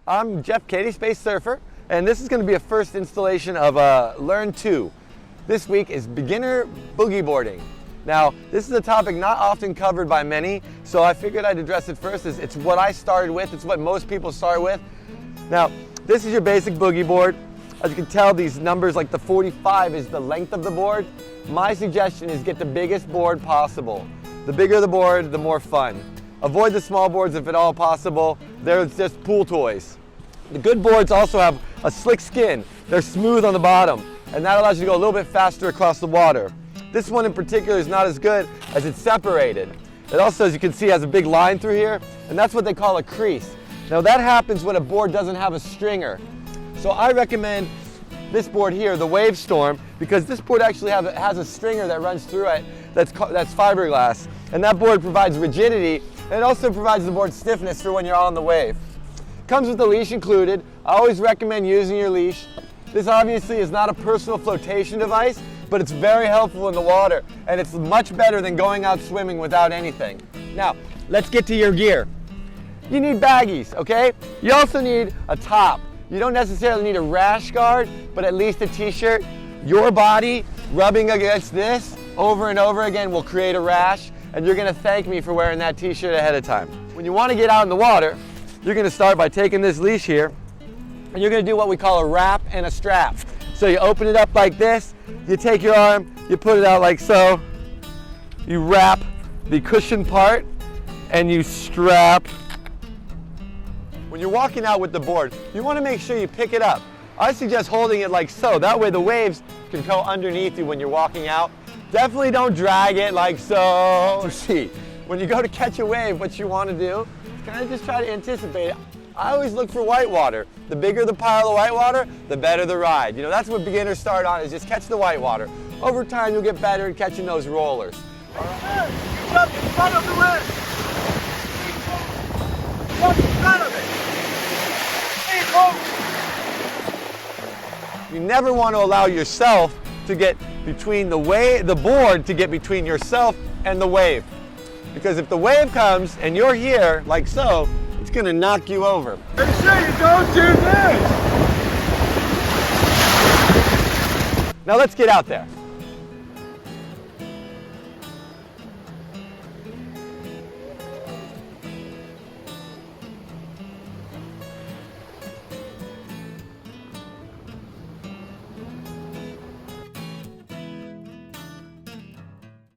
I'm Jeffree Space Surfer, and this is going to be a first installation of Learn 2. This week is beginner boogie boarding. Now, this is a topic not often covered by many, so I figured I'd address it first. It's what I started with, it's what most people start with. Now, this is your basic boogie board. As you can tell, these numbers, like the 45 is the length of the board. My suggestion is get the biggest board possible. The bigger the board, the more fun. Avoid the small boards if at all possible. They're just pool toys. The good boards also have a slick skin. They're smooth on the bottom, and that allows you to go a little bit faster across the water. This one in particular is not as good as it's separated. It also, as you can see, has a big line through here, and that's what they call a crease. Now that happens when a board doesn't have a stringer. So I recommend this board here, the Wave Storm, because this board actually has a stringer that runs through it that's fiberglass, and that board provides rigidity, and it also provides the board stiffness for when you're on the wave. Comes with the leash included. I always recommend using your leash. This obviously is not a personal flotation device, but it's very helpful in the water, and it's much better than going out swimming without anything. Now, let's get to your gear. You need baggies, okay? You also need a top. You don't necessarily need a rash guard, but at least a t-shirt. Your body rubbing against this over and over again will create a rash, and you're gonna thank me for wearing that t-shirt ahead of time. When you wanna get out in the water, you're gonna start by taking this leash here, and you're gonna do what we call a wrap and a strap. So you open it up like this, you take your arm, you put it out like so, you wrap the cushion part, and you strap. When you're walking out with the board, you wanna make sure you pick it up. I suggest holding it like so, that way the waves can go underneath you when you're walking out. Definitely don't drag it like so. See, when you go to catch a wave, what you want to do is kind of just try to anticipate it. I always look for whitewater. The bigger the pile of whitewater, the better the ride. You know, that's what beginners start on, is just catch the whitewater. Over time, you'll get better at catching those rollers. Hey, you jump in front of the wave. Jump in front of it. You never want to allow yourself to get between the board to get between yourself and the wave. Because if the wave comes and you're here, like so, it's gonna knock you over. Make sure you don't do this! Now let's get out there.